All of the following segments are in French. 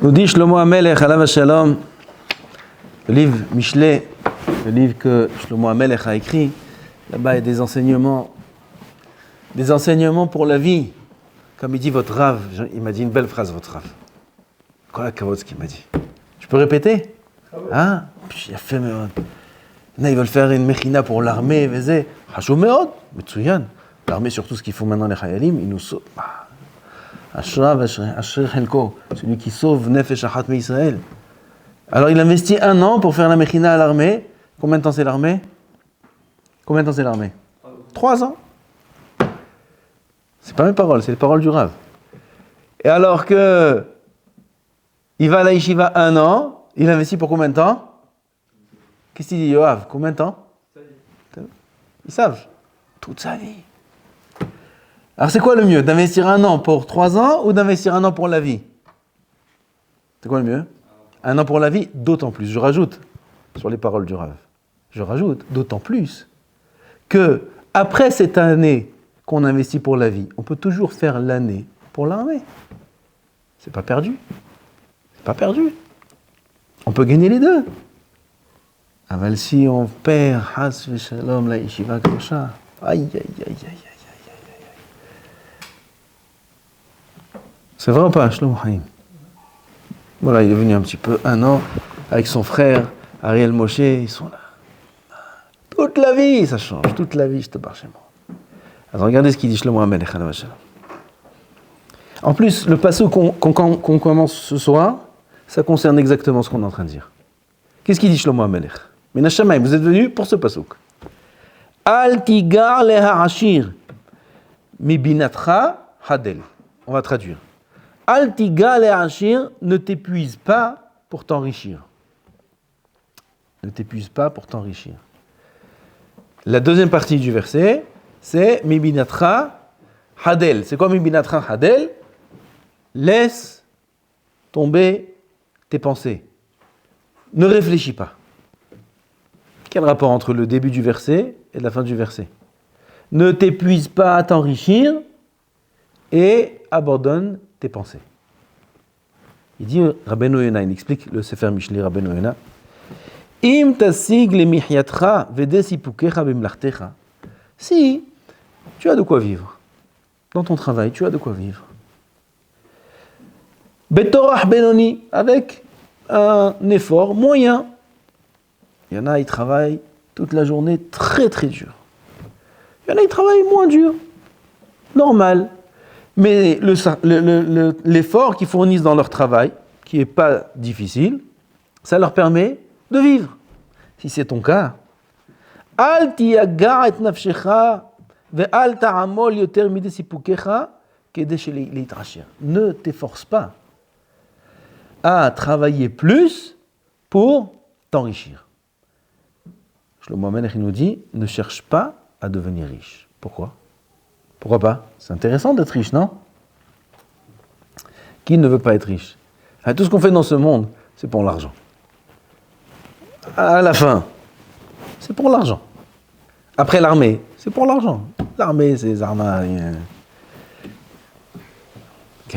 Nous dit Shlomo HaMelech, alav shalom, le livre Mishlei, le livre que Shlomo HaMelech a écrit. Là-bas, il y a des enseignements pour la vie. Comme il dit votre Rav, il m'a dit une belle phrase, votre Rav. Quoi la kavod, ce qu'il m'a dit. Je peux répéter? Ah, il a fait, mais ils veulent faire une mechina pour l'armée, vezé. Hachou meod, metsuyan. L'armée, surtout ce qu'ils font maintenant les chayalim, ils nous sauvent. Ashra Asher Helko, celui qui sauve Nefesh Achat Israël. Alors il investit 1 an pour faire la mechina à l'armée. Combien de temps c'est l'armée? 3 ans. C'est pas mes paroles, c'est les paroles du Rav. Et alors que il va à la yeshiva 1 an, il investit pour combien de temps? Qu'est-ce qu'il dit Yoav? Combien de temps? Ils savent. Toute sa vie. Alors c'est quoi le mieux? D'investir 1 an pour 3 ans ou d'investir 1 an pour la vie? C'est quoi le mieux? 1 an pour la vie, d'autant plus. Je rajoute sur les paroles du Rav. Je rajoute d'autant plus que après cette année qu'on investit pour la vie, on peut toujours faire l'année pour l'armée. C'est pas perdu. On peut gagner les deux. Aval si on perd Has Veshalom la Yeshiva Kedusha, aïe. C'est vrai ou pas, Shlomo Haim? Voilà, il est venu un petit peu 1 an avec son frère Ariel Moshe, ils sont là. Toute la vie, ça change. Toute la vie, je te barre chez moi. Alors regardez ce qu'il dit Shlomo HaMelech. En plus, le passouk qu'on commence ce soir, ça concerne exactement ce qu'on est en train de dire. Qu'est-ce qu'il dit Shlomo HaMelech? Min hashamayim, vous êtes venus pour ce passouk. Al tigar leha'ashir mi binatra hadel. On va traduire. Al tigar leha'ashir, ne t'épuise pas pour t'enrichir. Ne t'épuise pas pour t'enrichir. La deuxième partie du verset, c'est mi binatra hadel. C'est quoi mi binatra hadel? Laisse tomber tes pensées. Ne réfléchis pas. Quel rapport entre le début du verset et la fin du verset? Ne t'épuise pas à t'enrichir et abandonne tes pensées. Il dit, Rabbeinu Yonah, il explique le Sefer Mishlei Rabbeinu Yonah, Im tasig le mihyatra vedesipukecha bimlachtecha. Si tu as de quoi vivre, dans ton travail, tu as de quoi vivre. Betorah benoni, avec un effort moyen. Il y en a, ils travaillent toute la journée très très dur. Il y en a, ils travaillent moins dur, normal. Mais l'effort qu'ils fournissent dans leur travail, qui n'est pas difficile, ça leur permet de vivre. Si c'est ton cas, Al tiyaga et nafshecha ve'al ta'amol yoter midesipukecha kedesh leitrashir. Ne t'efforce pas à travailler plus pour t'enrichir. Shlomo HaMelech nous dit, ne cherche pas à devenir riche. Pourquoi? Pourquoi pas? C'est intéressant d'être riche, non? Qui ne veut pas être riche? Tout ce qu'on fait dans ce monde, c'est pour l'argent. À la fin, c'est pour l'argent. Après l'armée, c'est pour l'argent. L'armée, c'est les armes. Ok?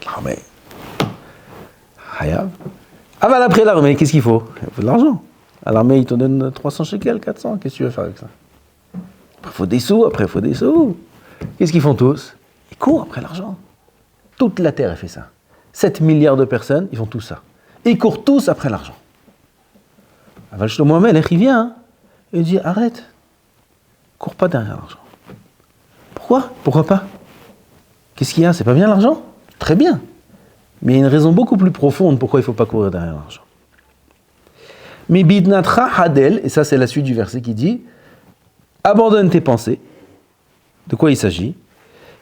L'armée. Hayab. Ah ben après l'armée, qu'est-ce qu'il faut? Il faut de l'argent. À l'armée, ils te donnent 300 shekels, 400. Qu'est-ce que tu veux faire avec ça? Après, il faut des sous. Qu'est-ce qu'ils font tous? Ils courent après l'argent. Toute la Terre, elle fait ça. 7 milliards de personnes, ils font tout ça. Ils courent tous après l'argent. Aval Shlomo HaMelech, il vient, et il dit, arrête. Cours pas derrière l'argent. Pourquoi? Pourquoi pas? Qu'est-ce qu'il y a? C'est pas bien l'argent? Très bien. Mais il y a une raison beaucoup plus profonde pourquoi il ne faut pas courir derrière l'argent. Mi bidnatra hadel, et ça c'est la suite du verset qui dit, abandonne tes pensées. De quoi il s'agit?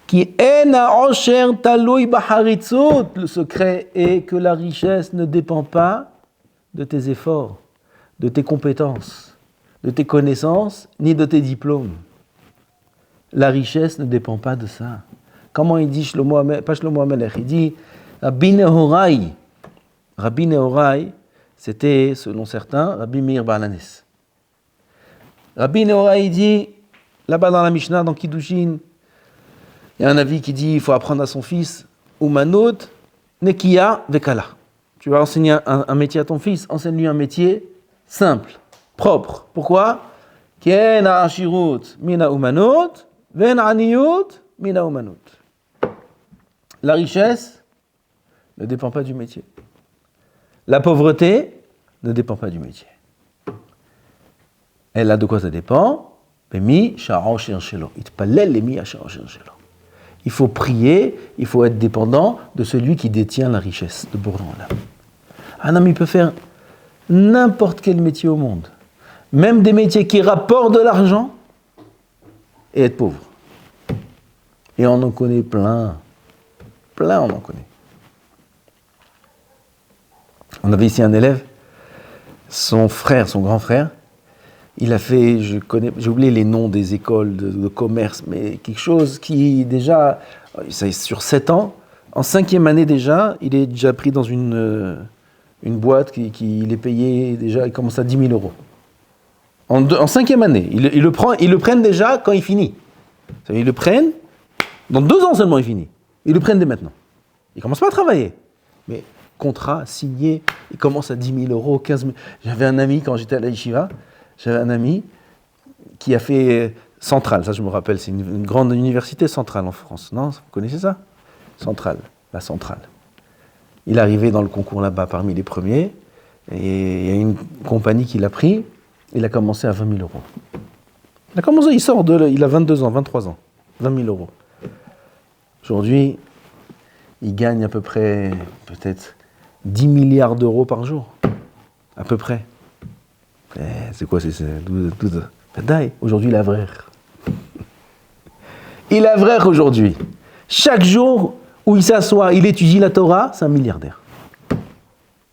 Qui ena osher taloui baharitzot. Le secret est que la richesse ne dépend pas de tes efforts, de tes compétences, de tes connaissances, ni de tes diplômes. La richesse ne dépend pas de ça. Comment il dit pas Shlomo HaMelech, il dit Rabbi Nehorai. Rabbi Nehorai, c'était, selon certains, Rabbi Meir Baal Hanes. Rabbi Nehorai, il dit, là-bas dans la Mishnah, dans Kiddushin, il y a un avis qui dit il faut apprendre à son fils Umanot Nekia vekala. Tu vas enseigner un métier à ton fils, enseigne-lui un métier simple, propre. Pourquoi? Ken ha'ashirut mina umanut, ven aniyut mina umanut. La richesse ne dépend pas du métier. La pauvreté ne dépend pas du métier. Et là, de quoi ça dépend? Il faut prier, il faut être dépendant de celui qui détient la richesse de Boré Olam. Un homme, il peut faire n'importe quel métier au monde, même des métiers qui rapportent de l'argent, et être pauvre. Et on en connaît plein. Plein, on en connaît. On avait ici un élève, son grand frère, il a fait, j'ai oublié les noms des écoles de commerce, mais quelque chose qui déjà, sur 7 ans, en 5e année déjà, il est déjà pris dans une boîte qui il est payé déjà, il commence à 10 000 euros. En 5e année, ils le prennent déjà quand il finit. Ils le prennent, dans 2 ans seulement il finit. Ils le prennent dès maintenant. Il ne commence pas à travailler, mais contrat, signé, il commence à 10 000 euros, 15 000. J'avais un ami, quand j'étais à la Yeshiva, qui a fait Centrale, ça je me rappelle, c'est une grande université centrale en France. Non, vous connaissez ça? Centrale, la Centrale. Il est arrivé dans le concours là-bas parmi les premiers, et il y a une compagnie qui l'a pris, il a commencé à 20 000 euros. Il a 22 ans, 23 ans, 20 000 euros. Aujourd'hui, il gagne à peu près, peut-être, 10 milliards d'euros par jour. À peu près. C'est quoi, c'est 12. Aujourd'hui, il est avraire. Il est avraire aujourd'hui. Chaque jour où il s'assoit, il étudie la Torah, c'est un milliardaire.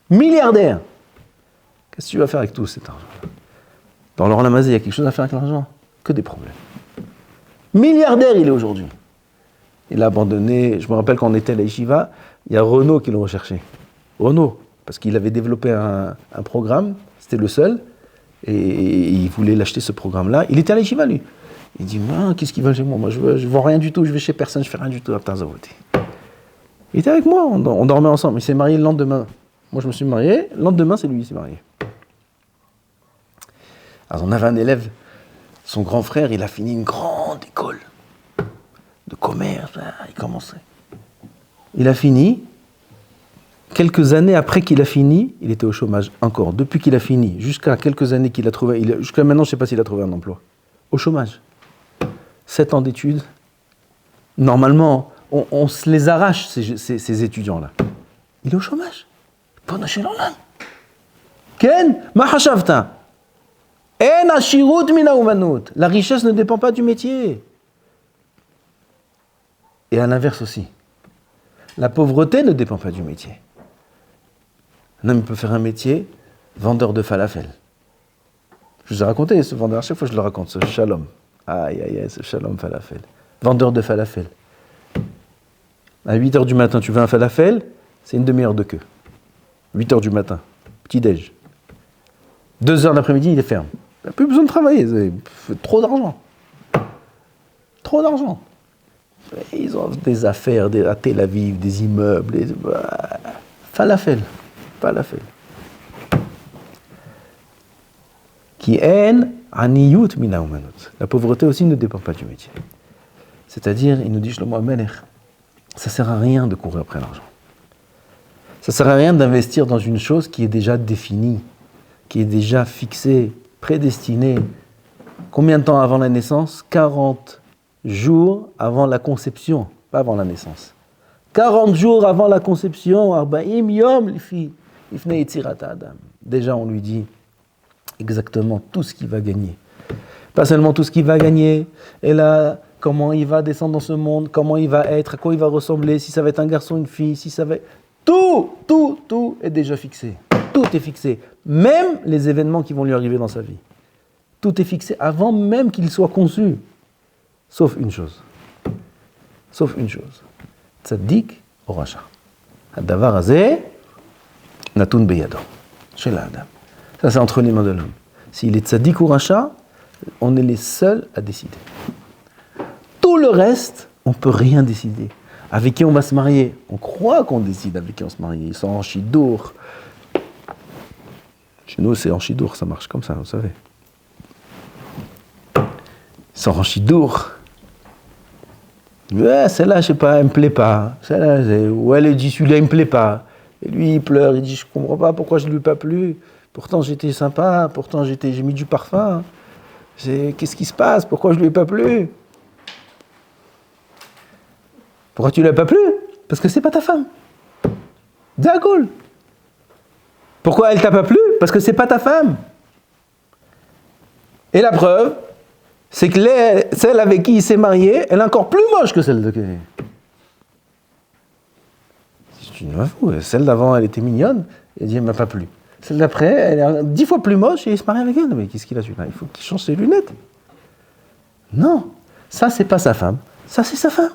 Milliardaire! Qu'est-ce que tu vas faire avec tout cet argent? Dans Laurent Lamazé, il y a quelque chose à faire avec l'argent? Que des problèmes. Milliardaire, il est aujourd'hui. Il a abandonné, je me rappelle quand on était à la Yeshiva, il y a Renault qui l'a recherché. Renault, parce qu'il avait développé un programme, c'était le seul, et il voulait l'acheter ce programme-là. Il était à la Yeshiva, lui. Il dit, qu'est-ce qu'il va chez moi? Moi, je ne vends rien du tout, je vais chez personne, je ne fais rien du tout à Tarzavoté. Il était avec moi, on dormait ensemble. Il s'est marié le lendemain. Moi, je me suis marié, le lendemain, c'est lui qui s'est marié. Alors, on avait un élève, son grand frère, il a fini une grande école de commerce, il commençait. Il a fini, quelques années après qu'il a fini, il était au chômage encore. Depuis qu'il a fini, jusqu'à quelques années qu'il a trouvé, jusqu'à maintenant, je ne sais pas s'il a trouvé un emploi. Au chômage. 7 ans d'études. Normalement, on se les arrache, ces étudiants-là. Il est au chômage. Pendant chez l'Olam. Ken, ma hashavta. En ashirut mina umanut. La richesse ne dépend pas du métier. Et à l'inverse aussi. La pauvreté ne dépend pas du métier. Un homme peut faire un métier, vendeur de falafel. Je vous ai raconté ce vendeur, à chaque fois je le raconte, ce shalom. Aïe, aïe, aïe, ce shalom falafel. Vendeur de falafel. À 8h du matin, tu veux un falafel, c'est une demi-heure de queue. 8h du matin, petit-déj. 2h l'après-midi, il est ferme. Il n'a plus besoin de travailler, c'est trop d'argent. Trop d'argent. Ils ont des affaires à Tel Aviv, des immeubles, falafel. Qui en aniyut mina umanut. La pauvreté aussi ne dépend pas du métier. C'est-à-dire, il nous dit Shlomo HaMelech, ça ne sert à rien de courir après l'argent. Ça ne sert à rien d'investir dans une chose qui est déjà définie, qui est déjà fixée, prédestinée. Combien de temps avant la naissance? 40 jours avant la conception, pas avant la naissance. 40 jours avant la conception, Arba'im Yom Lifnei Yetzirat Adam. Déjà, on lui dit exactement tout ce qu'il va gagner. Pas seulement tout ce qu'il va gagner, et là, comment il va descendre dans ce monde, comment il va être, à quoi il va ressembler, si ça va être un garçon, une fille, si ça va être... Tout est déjà fixé. Tout est fixé. Même les événements qui vont lui arriver dans sa vie. Tout est fixé avant même qu'il soit conçu. Sauf une chose. Tzaddik ou Rasha. Hadavar hazeh natun beyado. Shel Adam. Ça, c'est entre les mains de l'homme. S'il est tzaddik ou Rasha, on est les seuls à décider. Tout le reste, on ne peut rien décider. avec qui on va se marier. On croit qu'on décide avec qui on se marie. Ils sont en chidour. Chez nous, c'est en chidour, ça marche comme ça, vous savez. Ils sont en chidour. Ouais, celle-là, je sais pas, elle me plaît pas. Celle-là, ou elle dit, celui-là, il me plaît pas. Et lui, il pleure, il dit, je comprends pas pourquoi je lui ai pas plu. Pourtant, j'étais sympa, pourtant, j'ai mis du parfum. Qu'est-ce qui se passe? Pourquoi je lui ai pas plu? Pourquoi tu lui as pas plu? Parce que c'est pas ta femme. D'accord. Pourquoi elle t'a pas plu? Parce que c'est pas ta femme. Et la preuve, c'est que celle avec qui il s'est marié, elle est encore plus moche que celle de qui. Tu m'as fou. Celle d'avant, elle était mignonne, elle dit, elle m'a pas plu. Celle d'après, elle est 10 fois plus moche et il se marie avec elle. Mais qu'est-ce qu'il a celui-là? Il faut qu'il change ses lunettes. Non, ça c'est pas sa femme, ça c'est sa femme.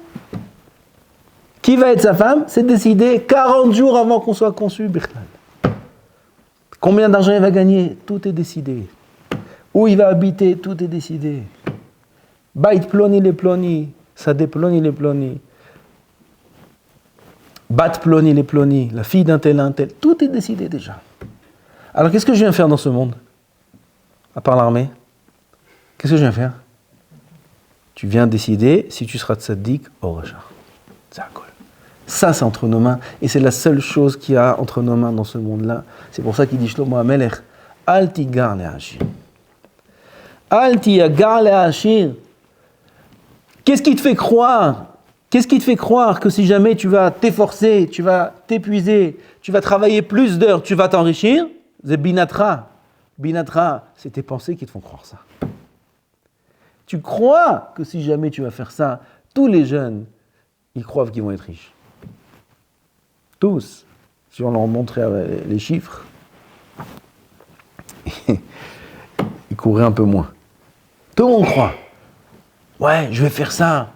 Qui va être sa femme? C'est décidé 40 jours avant qu'on soit conçu, Birklan. Combien d'argent il va gagner? Tout est décidé. Où il va habiter? Tout est décidé. Bait ploni les ploni, sade ploni les ploni. Bat ploni les ploni, la fille d'un tel, tout est décidé déjà. Alors qu'est-ce que je viens faire dans ce monde? À part l'armée? Qu'est-ce que je viens faire? Tu viens décider si tu seras tzaddik ou rasha. Ça, c'est entre nos mains. Et c'est la seule chose qu'il y a entre nos mains dans ce monde-là. C'est pour ça qu'il dit Shlomo HaMelech, Al tigar le'ashir. Al tigar le'ashir. Qu'est-ce qui te fait croire? Qu'est-ce qui te fait croire que si jamais tu vas t'efforcer, tu vas t'épuiser, tu vas travailler plus d'heures, tu vas t'enrichir? C'est binatra. Binatra, c'est tes pensées qui te font croire ça. Tu crois que si jamais tu vas faire ça, tous les jeunes, ils croient qu'ils vont être riches. Tous. Si on leur montrait les chiffres, ils courraient un peu moins. Tout le monde croit. Ouais, je vais faire ça,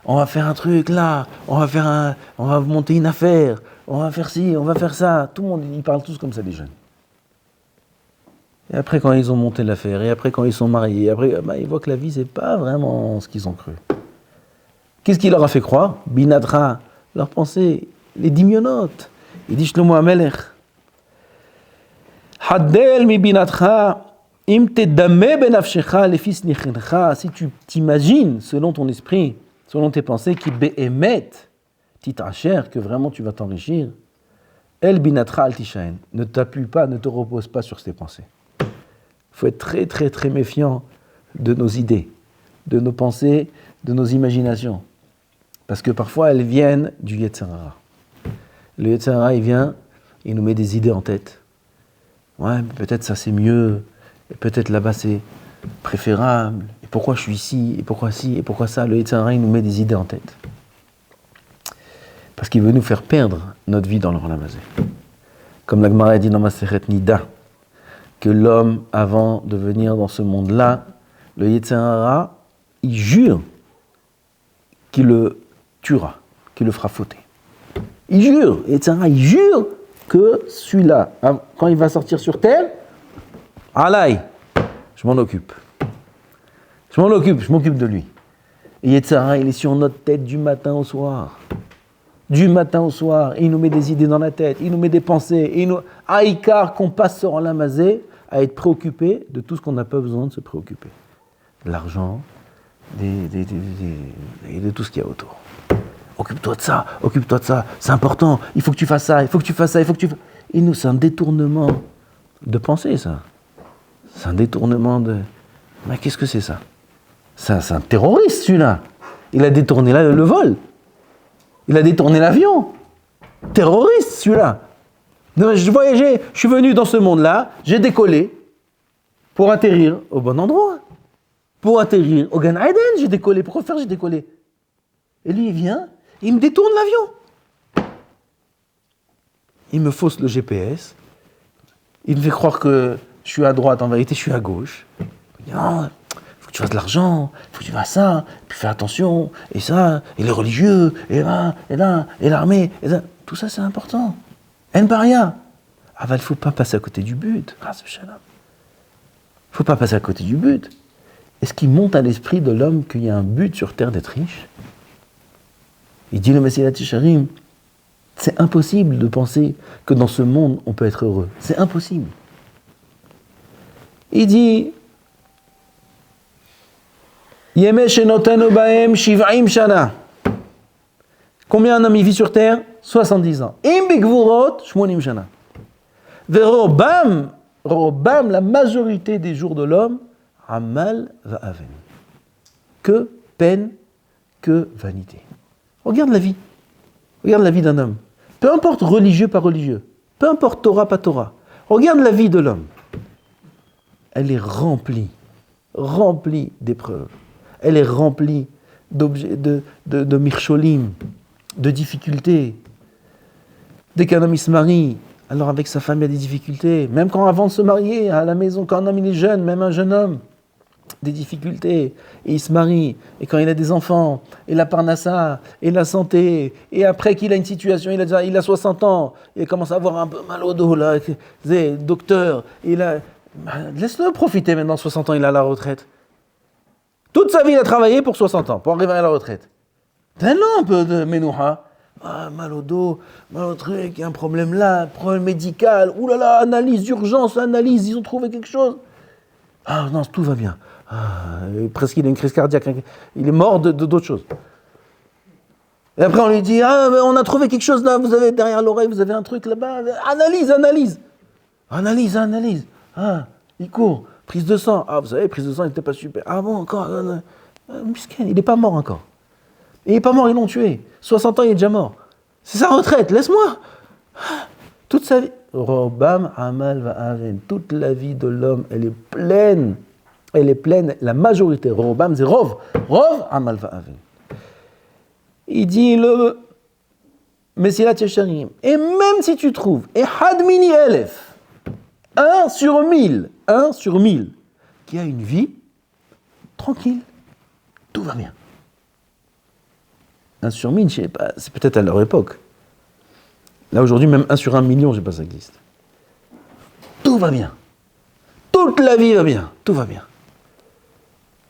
on va faire un truc là, on va monter une affaire, on va faire ci, on va faire ça. Tout le monde, ils parlent tous comme ça, les jeunes. Et après, quand ils ont monté l'affaire, et après, quand ils sont mariés, après, ils voient que la vie, c'est pas vraiment ce qu'ils ont cru. Qu'est-ce qui leur a fait croire? Binadra, leur pensée, les dimionotes. Il dit Shlomo HaMelech, Haddel mi binadra, im tedame benafshecha lefis nichencha, si tu t'imagines, selon ton esprit, selon tes pensées, qui be'emet, titracher, que vraiment tu vas t'enrichir, el binadra al tishaen, ne t'appuie pas, ne te repose pas sur tes pensées. Il faut être très très très méfiant de nos idées, de nos pensées, de nos imaginations. Parce que parfois elles viennent du Yetzer Hara. Le Yetzer Hara, il vient, il nous met des idées en tête. Ouais, peut-être ça c'est mieux, et peut-être là-bas c'est préférable, et pourquoi je suis ici, et pourquoi ci, et pourquoi ça. Le Yetzer Hara, il nous met des idées en tête. Parce qu'il veut nous faire perdre notre vie dans le Olam Hazé. Comme la Gemara dit dans Masechet Nida, que l'homme, avant de venir dans ce monde-là, le Yetzer Hara, il jure qu'il le tuera, qu'il le fera fauter. Il jure, Yetzer Hara, il jure que celui-là, quand il va sortir sur terre, Alaï, je m'en occupe. Je m'occupe de lui. Et Yetzer Hara, il est sur notre tête du matin au soir. Du matin au soir, et il nous met des idées dans la tête, il nous met des pensées, et Aïkar qu'on passe sur Olam Hazé à être préoccupé de tout ce qu'on n'a pas besoin de se préoccuper. De l'argent, de tout ce qu'il y a autour. Occupe-toi de ça, c'est important, il faut que tu fasses ça, Et nous, c'est un détournement de pensée, ça. C'est un détournement de... Mais qu'est-ce que c'est ça? C'est un terroriste, celui-là. Il a détourné le vol. Il a détourné l'avion. Terroriste, celui-là. Non, je voyageais, je suis venu dans ce monde-là, j'ai décollé pour atterrir au bon endroit. Pour atterrir au Gan Eden, j'ai décollé. Pourquoi faire, j'ai décollé? Et lui, il vient, il me détourne l'avion. Il me fausse le GPS. Il me fait croire que je suis à droite, en vérité, je suis à gauche. Il dit, non, il faut que tu fasses de l'argent, il faut que tu fasses ça, puis fais attention, et ça, et les religieux, et là, et l'armée, et ça. Tout ça, c'est important. En paria. Ah ben, il ne faut pas passer à côté du but. Il ne faut pas passer à côté du but. Est-ce qu'il monte à l'esprit de l'homme qu'il y a un but sur terre d'être riche? Il dit le Messilat Yesharim, c'est impossible de penser que dans ce monde, on peut être heureux. C'est impossible. Il dit Yemeh shenotanu bahem shiv'im shana. Combien un homme il vit sur terre? 70 ans. Im bigvurot shmonim shana. Verobam, la majorité des jours de l'homme, amal va'aven. Que peine, que vanité. Regarde la vie. Regarde la vie d'un homme. Peu importe religieux, pas religieux. Peu importe Torah, pas Torah. Regarde la vie de l'homme. Elle est remplie d'épreuves. Elle est remplie d'objets, de mircholim, de difficultés. Dès qu'un homme il se marie, alors avec sa femme il y a des difficultés. Même quand avant de se marier, à la maison, quand un homme il est jeune, même un jeune homme, des difficultés, et il se marie, et quand il a des enfants, et la parnassa, et la santé, et après qu'il a une situation, il a 60 ans, il commence à avoir un peu mal au dos, là, docteur, laisse-le profiter maintenant, 60 ans, il a la retraite. Toute sa vie, il a travaillé pour 60 ans, pour arriver à la retraite. Donne-le un peu de menouha. Ah, mal au dos, mal au truc, il y a un problème là, problème médical, oulala, analyse, urgence, analyse, ils ont trouvé quelque chose. Ah non, tout va bien. Ah, presque il a une crise cardiaque, il est mort d'autres choses. Et après on lui dit, ah, on a trouvé quelque chose là, vous avez derrière l'oreille, vous avez un truc là-bas, analyse. Ah, il court, prise de sang. Ah, vous savez, prise de sang, il n'était pas super. Ah bon, encore, musquin, il n'est pas mort encore. Il n'est pas mort, ils l'ont tué. 60 ans, il est déjà mort. C'est sa retraite, laisse-moi. Toute sa vie. Robam amal va'aven. Toute la vie de l'homme, elle est pleine. Elle est pleine. La majorité, Robam, c'est Rov. Rov amal va'aven. Il dit le Messilat Yesharim. Et même si tu trouves, et hadmini elef, 1 sur 1000, qui a une vie tranquille, tout va bien. 1 sur 1000, je ne sais pas, c'est peut-être à leur époque. Là, aujourd'hui, même 1 sur 1 million, je ne sais pas, ça existe. Tout va bien. Toute la vie va bien. Tout va bien.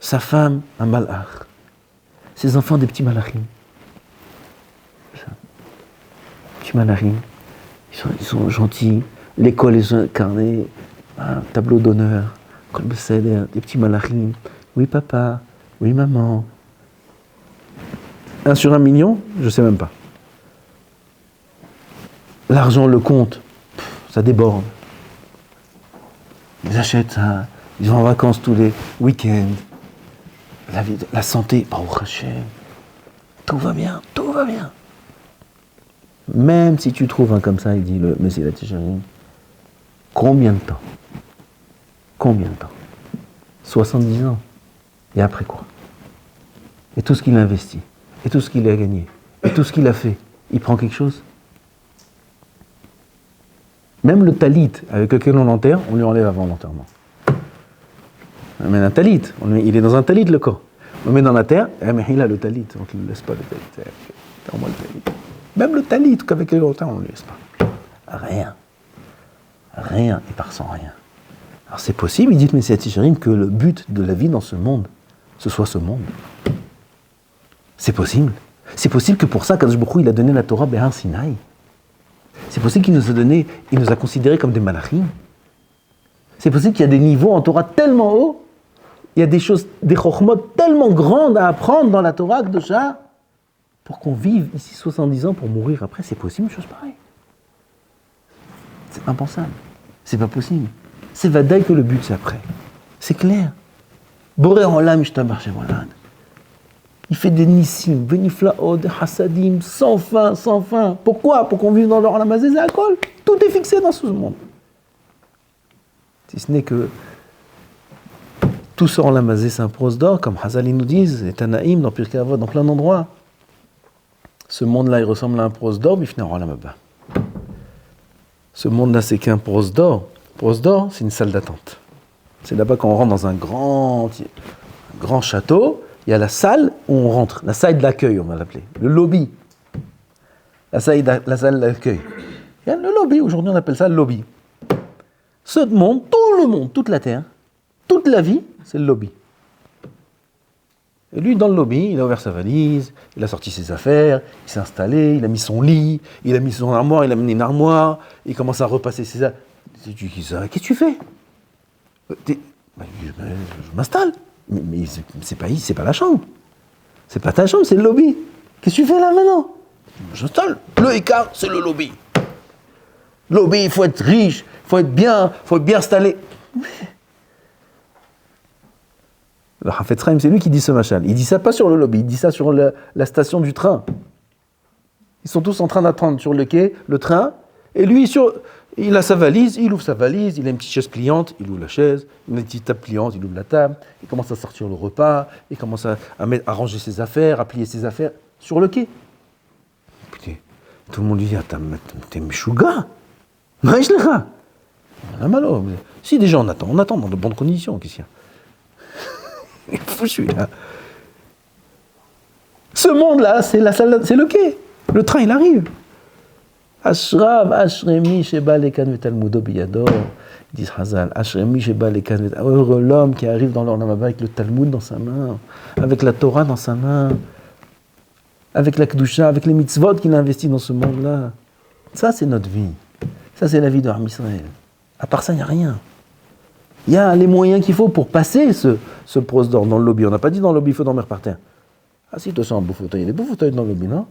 Sa femme, un malach. Ses enfants, des petits malachim. Petits malachim. Ils sont gentils. L'école, ils sont incarnés. Un tableau d'honneur. Kol beseder, des petits malachim. Oui, papa. Oui, maman. 1 sur 1 million, je ne sais même pas. L'argent, le compte, ça déborde. Ils achètent ça, ils vont en vacances tous les week-ends. La santé, Baruch Hashem. Tout va bien. Même si tu trouves un comme ça, il dit le Messilat Yesharim, combien de temps 70 ans. Et après quoi? Et tout ce qu'il a investi, et tout ce qu'il a gagné, et tout ce qu'il a fait, il prend quelque chose? Même le talit avec lequel on l'enterre, on lui enlève avant l'enterrement. On met un talit, il est dans un talit le corps. On le met dans la terre, mais il a le talit, on ne lui laisse pas le talit. Le talit. Même le talit qu'avec lequel on l'enterre, on ne lui laisse pas. Rien, il part sans rien. Alors c'est possible, il dit Messilat Yesharim, que le but de la vie dans ce monde, ce soit ce monde. C'est possible. C'est possible que pour ça, Kadosh Baruch Hu, il a donné la Torah Behar Sinaï. C'est possible qu'il nous a donné, il nous a considérés comme des malachim. C'est possible qu'il y a des niveaux en Torah tellement hauts, il y a des choses, des chokhmot tellement grandes à apprendre dans la Torah Kedosha, pour qu'on vive ici 70 ans pour mourir après. C'est possible une chose pareille. C'est impensable. C'est pas possible. C'est vadaï que le but c'est après. C'est clair. Boré Olam Ishtabar Shevolad. Il fait des nissim, beniflaot, des hassadim, sans fin. Pourquoi? Pour qu'on vive dans l'or lamazé, c'est alcool. Tout est fixé dans ce monde. Si ce n'est que tout ce or lamazé, c'est un prose d'or, comme Hazali nous disent, et Tanaïm dans Pirkei Avot, dans plein d'endroits. Ce monde-là, il ressemble à un prose d'or, bifnei or lamaba. Ce monde-là, c'est qu'un prose d'or. Prose d'or, c'est une salle d'attente. C'est là-bas quand on rentre dans un grand château. Il y a la salle où on rentre, la salle d'accueil, on va l'appeler, le lobby. La salle d'accueil. Il y a le lobby, aujourd'hui on appelle ça le lobby. Ce monde, tout le monde, toute la terre, toute la vie, c'est le lobby. Et lui, dans le lobby, il a ouvert sa valise, il a sorti ses affaires, il s'est installé, il a mis son lit, il a mis son armoire, il a amené une armoire, il commence à repasser ses affaires. Qu'est-ce que tu fais? Je m'installe. Mais c'est pas la chambre. C'est pas ta chambre, c'est le lobby. Qu'est-ce que tu fais là maintenant? J'installe. Le écart, c'est le lobby. Lobby, il faut être riche, il faut être bien installé. Le Hafetz Chaim, c'est lui qui dit ce machal. Il dit ça pas sur le lobby, il dit ça sur la station du train. Ils sont tous en train d'attendre sur le quai, le train, et lui, il a sa valise, il ouvre sa valise, il a une petite chaise pliante, il ouvre la chaise, il a une petite table pliante, il ouvre la table, il commence à sortir le repas, il commence à ranger ses affaires, à plier ses affaires sur le quai. Putain, tout le monde lui dit, t'es mchouga, maïchlecha. Si déjà on attend dans de bonnes conditions, qu'est-ce qu'il y a? Il est fou celui-là. Ce monde-là, c'est le quai. Le train, il arrive. Ashrav, Ashremi, Sheba, Lekan, Talmudo, Biyador. Ils disent Hazal, Ashremi, Sheba, Lekan, heureux l'homme qui arrive dans l'Ornamaba avec le Talmud dans sa main, avec la Torah dans sa main, avec la Kedusha, avec les mitzvot qu'il a investis dans ce monde-là. Ça, c'est notre vie. Ça, c'est la vie d'Am Israël. À part ça, il n'y a rien. Il y a les moyens qu'il faut pour passer ce prose d'or dans le lobby. On n'a pas dit dans le lobby, il faut dormir par terre. Ah si, tu sens un beau fauteuil. Il y a des beaux fauteuils dans le lobby, non?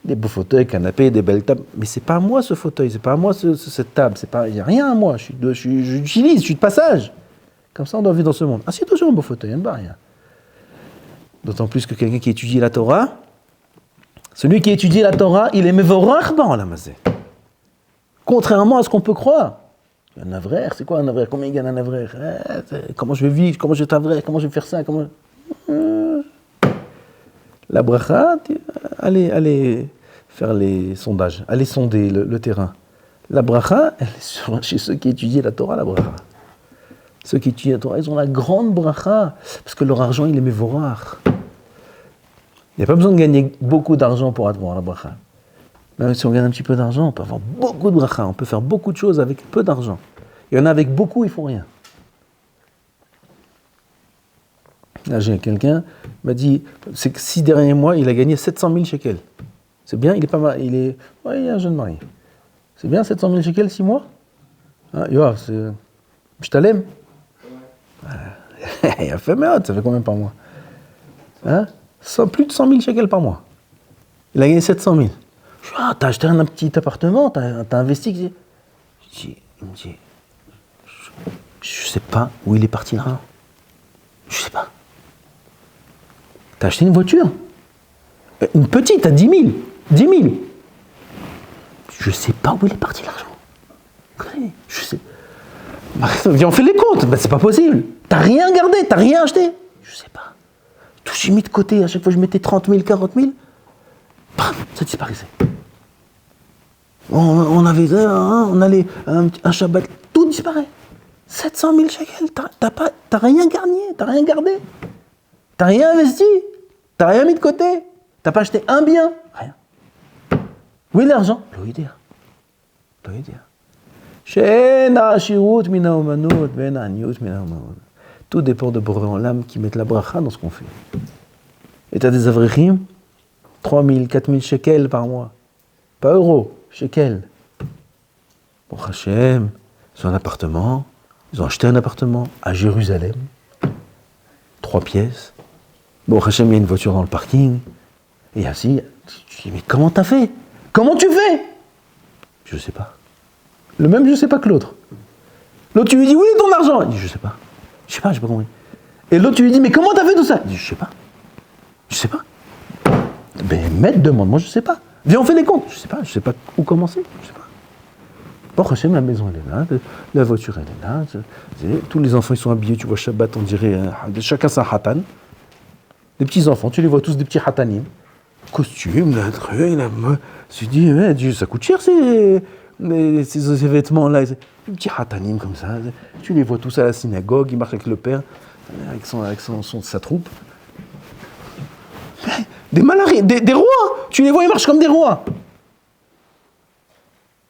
Des beaux fauteuils, canapés, des belles tables. Mais c'est pas à moi ce fauteuil, c'est pas à moi cette table. Il n'y a rien à moi. J'utilise, je suis de passage. Comme ça, on doit vivre dans ce monde. Ah si, tu sens un beau fauteuil, il n'y a rien. D'autant plus que quelqu'un qui étudie la Torah, celui qui étudie la Torah, il est mevorach dans la mazé. Contrairement à ce qu'on peut croire. Un avraire, c'est quoi un avraire? Combien il gagne un avraire? Comment je vais vivre? Comment je vais être avraire? Comment je vais faire ça? La bracha, allez faire les sondages, allez sonder le terrain. La bracha, elle est chez ceux qui étudient la Torah, la bracha. Ceux qui étudient la Torah, ils ont la grande bracha, parce que leur argent, il est mévorar. Il n'y a pas besoin de gagner beaucoup d'argent pour avoir la bracha. Même si on gagne un petit peu d'argent, on peut avoir beaucoup de bracha, on peut faire beaucoup de choses avec peu d'argent. Il y en a avec beaucoup, ils font rien. Là, j'ai quelqu'un qui m'a dit, c'est que 6 derniers mois, il a gagné 700 000 shekels. C'est bien, il est pas mal, il est un jeune mari. C'est bien 700 000 shekels, 6 mois? Je t'aime. Il a fait merde, ça fait combien par mois? Plus de 100 000 shekels par mois. Il a gagné 700 000. Je dis, t'as acheté un petit appartement, t'as investi. Il me dit, je sais pas où il est parti là. Je sais pas. T'as acheté une voiture? Une petite, à 10 000. 10 000. Je sais pas où il est parti l'argent. Je sais. Viens, on fait les comptes. C'est pas possible. T'as rien gardé, t'as rien acheté. Je sais pas. Tout j'ai mis de côté. À chaque fois, je mettais 30 000, 40 000. Bam, ça disparaissait. On avait on allait un Shabbat, tout disparaît. 700 000 shekels, t'as rien gagné, t'as rien gardé. T'as rien investi, t'as rien mis de côté. T'as pas acheté un bien, rien. Où est l'argent? L'oïdir. Tout dépend de Boré en l'âme qui met la bracha dans ce qu'on fait. Et t'as des avrichim, 3 000, 4 000 shekels par mois. Pas euros, shekels. Bon, Hachem, ils ont un appartement, ils ont acheté un appartement à Jérusalem, 3 pièces. Bon, Hachem, il y a une voiture dans le parking. Et ainsi, tu dis, mais comment t'as fait? Comment tu fais? Je sais pas. Le même, je sais pas que l'autre. L'autre, tu lui dis, où est ton argent? Il dit, je sais pas, j'ai pas compris. Et l'autre, tu lui dis, mais comment t'as fait tout ça? Il dit, je sais pas. Ben, maître, demande-moi, je sais pas. Viens, on fait les comptes. Je sais pas où commencer. Je sais pas. Bon, Hachem, la maison, elle est là, la voiture, elle est là. Tous les enfants, ils sont habillés, tu vois, Shabbat, on dirait, chacun sa hatan. Les petits enfants, tu les vois tous des petits hatanim. Costume, là, truc, là. Tu dis, ça coûte cher, ces vêtements-là. Des petits hatanim comme ça. Tu les vois tous à la synagogue, ils marchent avec le père, avec sa troupe. Des malariés, des rois. Tu les vois, ils marchent comme des rois.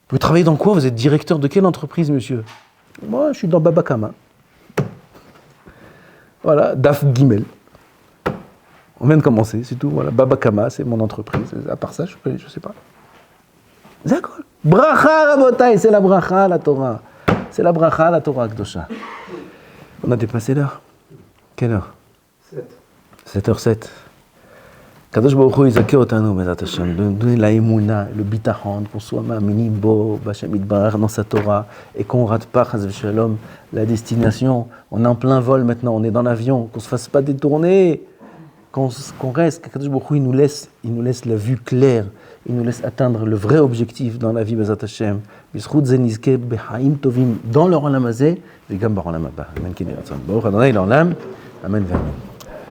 Vous travaillez dans quoi? Vous êtes directeur de quelle entreprise, monsieur? Moi, je suis dans Baba Kama. Voilà, Daf Gimel. On vient de commencer, c'est tout. Voilà, Baba Kama, c'est mon entreprise. À part ça, je sais pas. D'accord. Bracha, Rabotai, c'est la bracha, la Torah. C'est la bracha, la Torah, Kdosha. On a dépassé l'heure. Quelle heure? 7h07. Kadosh Baruch Hu Yizakeh Otanu, Bezat Hashem, de donner la émouna, le bitachon, qu'on soit ma'aminim bo, B'Hashem Yitbarach dans sa Torah, et qu'on rate pas, Chas v'Shalom, la destination. On est en plein vol maintenant, on est dans l'avion, qu'on se fasse pas détourner, qu'on reste, que Kadosh Baruch Hu il nous laisse la vue claire, il nous laisse atteindre le vrai objectif dans la vie, Bezat Hashem. B'zchut ze nizkeh b'chaim tovim, dans le olam hazeh, v'gam ba'olam haba. Amen, Kini Ratzon. Baruch Adonai l'olam, Amen, Amen.